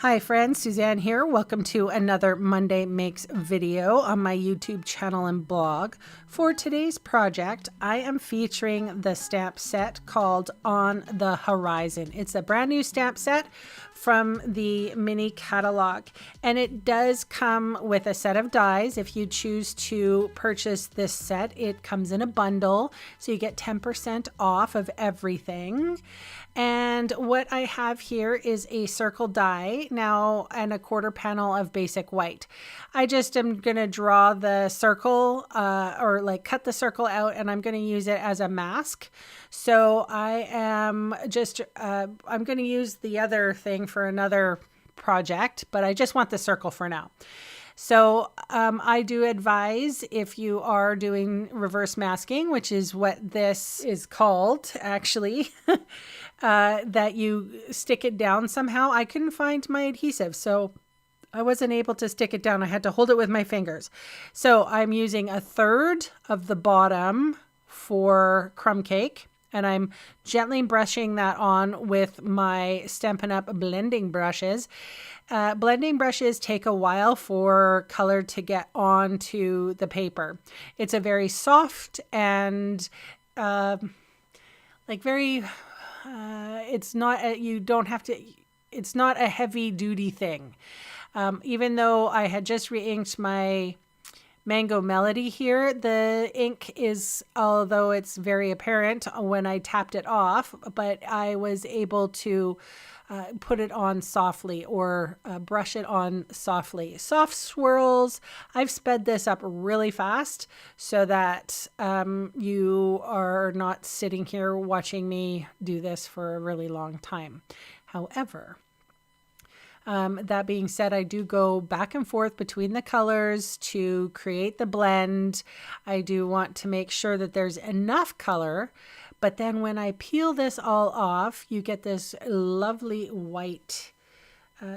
Hi friends, Suzanne here. Welcome to another Monday Makes video on my YouTube channel and blog. For today's project, I am featuring the stamp set called On the Horizon. It's a brand new stamp set from the mini catalog, and it does come with a set of dies. If you choose to purchase this set, it comes in a bundle, so you get 10% off of everything. And what I have here is a circle die now and a quarter panel of basic white. I just am going to draw the circle or like cut the circle out, and I'm going to use it as a mask. So I am just, I'm going to use the other thing for another project, but I just want the circle for now. So I do advise, if you are doing reverse masking, which is what this is called actually, that you stick it down somehow. I couldn't find my adhesive, so I wasn't able to stick it down. I had to hold it with my fingers. So I'm using a third of the bottom for crumb cake, and I'm gently brushing that on with my Stampin' Up blending brushes. Blending brushes take a while for color to get onto the paper. It's a very soft and like very, it's not, you don't have to, it's not a heavy duty thing. Even though I had just re-inked my Mango Melody here, the ink is, although it's very apparent when I tapped it off, but I was able to put it on softly or brush it on softly. Soft swirls. I've sped this up really fast so that you are not sitting here watching me do this for a really long time. However, that being said, I do go back and forth between the colors to create the blend. I do want to make sure that there's enough color, but then when I peel this all off, you get this lovely white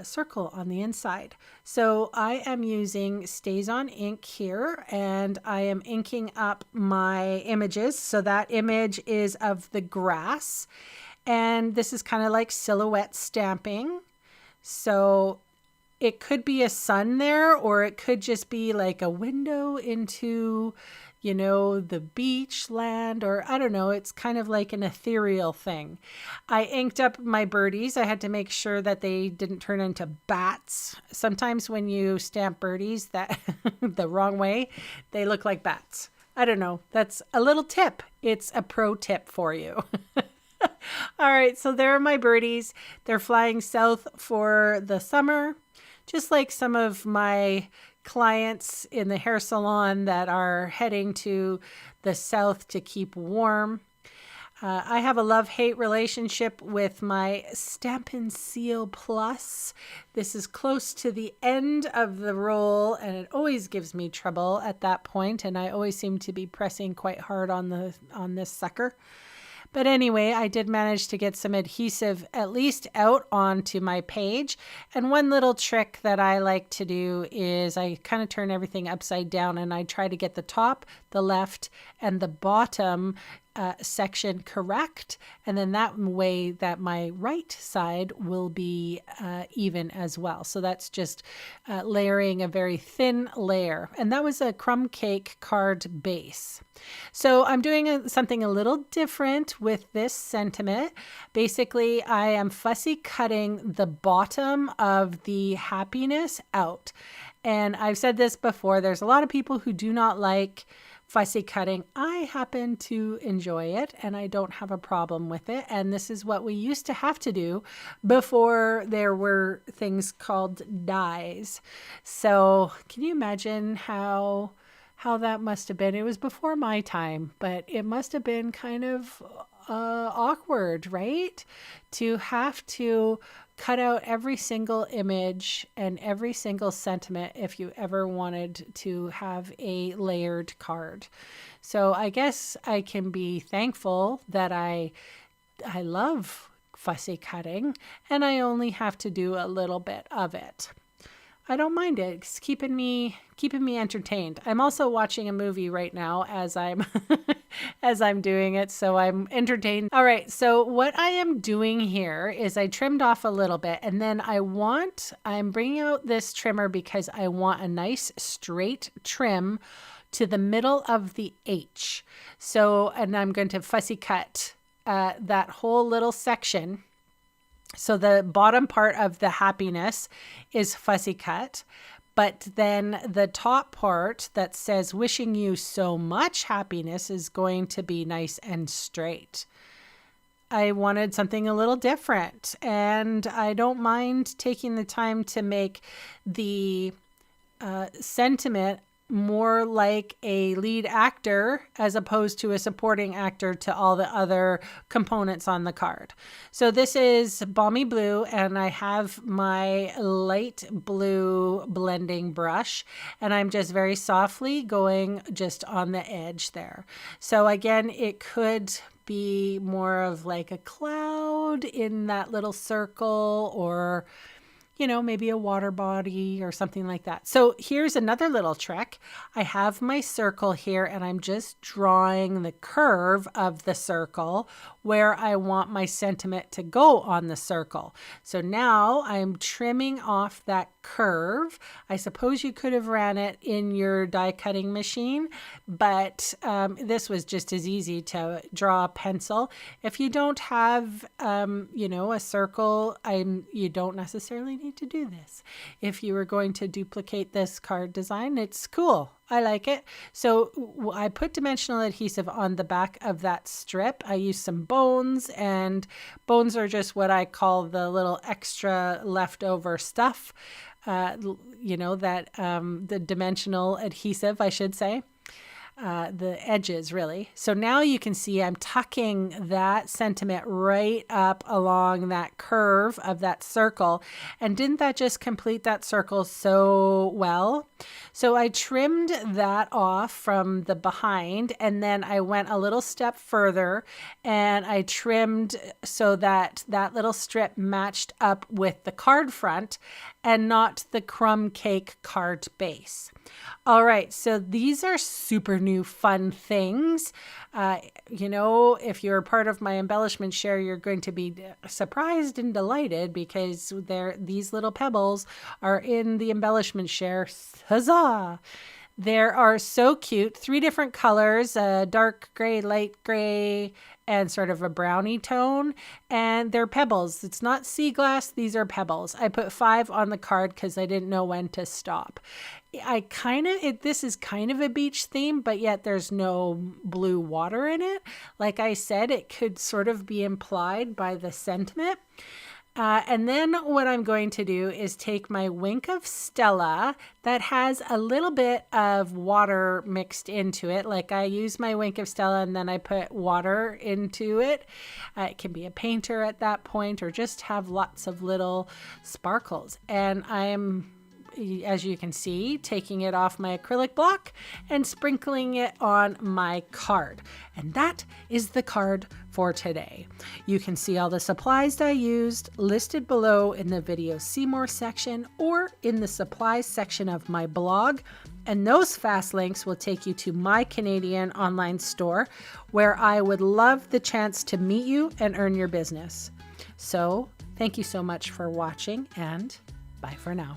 circle on the inside. So I am using StazOn ink here, and I am inking up my images. So that image is of the grass, and this is kind of like silhouette stamping. So it could be a sun there, or it could just be like a window into, you know, the beach land, or I don't know. It's kind of like an ethereal thing. I inked up my birdies. I had to make sure that they didn't turn into bats. Sometimes when you stamp birdies that the wrong way, they look like bats. I don't know. That's a little tip. It's a pro tip for you. All right, so there are my birdies. They're flying south for the summer, just like some of my clients in the hair salon that are heading to the south to keep warm. I have a love-hate relationship with my Stampin' Seal Plus. This is close to the end of the roll, and it always gives me trouble at that point, and I always seem to be pressing quite hard on this sucker. But anyway, I did manage to get some adhesive at least out onto my page. And one little trick that I like to do is I kind of turn everything upside down, and I try to get the top, the left, and the bottom section correct. And then that way that my right side will be even as well. So that's just layering a very thin layer. And that was a crumb cake card base. So I'm doing something a little different with this sentiment. Basically, I am fussy cutting the bottom of the happiness out. And I've said this before, there's a lot of people who do not like fussy cutting. I happen to enjoy it, and I don't have a problem with it. And this is what we used to have to do before there were things called dies. So can you imagine how that must have been? It was before my time, but it must have been kind of awkward, right? To have to cut out every single image and every single sentiment if you ever wanted to have a layered card. So I guess I can be thankful that I love fussy cutting, and I only have to do a little bit of it. I don't mind it. It's keeping me entertained. I'm also watching a movie right now as I'm as I'm doing it, so I'm entertained. All right, so what I am doing here is I trimmed off a little bit, and then I'm bringing out this trimmer because I want a nice straight trim to the middle of the H. So, and I'm going to fussy cut that whole little section. So the bottom part of the happiness is fussy cut, but then the top part that says wishing you so much happiness is going to be nice and straight. I wanted something a little different, and I don't mind taking the time to make the sentiment more like a lead actor as opposed to a supporting actor to all the other components on the card. So this is Balmy Blue, and I have my light blue blending brush, and I'm just very softly going just on the edge there. So again, it could be more of like a cloud in that little circle, or maybe a water body or something like that. So here's another little trick. I have my circle here, and I'm just drawing the curve of the circle where I want my sentiment to go on the circle. So now I'm trimming off that curve. I suppose you could have ran it in your die cutting machine, but this was just as easy to draw a pencil. If you don't have, a circle, you don't necessarily need to do this. If you were going to duplicate this card design, it's cool. I like it. So I put dimensional adhesive on the back of that strip. I used some bones, and bones are just what I call the little extra leftover stuff, the dimensional adhesive, I should say. The edges, really. So now you can see I'm tucking that sentiment right up along that curve of that circle. And didn't that just complete that circle so well? So I trimmed that off from the behind, and then I went a little step further, and I trimmed so that that little strip matched up with the card front and not the crumb cake card base. All right, so these are super new fun things. If you're part of my embellishment share, you're going to be surprised and delighted because these little pebbles are in the embellishment share. Huzzah! They are so cute. 3 different colors, dark gray, light gray, and sort of a brownie tone. And they're pebbles. It's not sea glass. These are pebbles. I put 5 on the card because I didn't know when to stop. This is kind of a beach theme, but yet there's no blue water in it. Like I said, it could sort of be implied by the sentiment. And then what I'm going to do is take my Wink of Stella that has a little bit of water mixed into it. Like I use my Wink of Stella and then I put water into it. It can be a painter at that point or just have lots of little sparkles. And I'm, as you can see, taking it off my acrylic block and sprinkling it on my card. And that is the card for today. You can see all the supplies I used listed below in the video See More section or in the supplies section of my blog. And those fast links will take you to my Canadian online store, where I would love the chance to meet you and earn your business. So thank you so much for watching, and bye for now.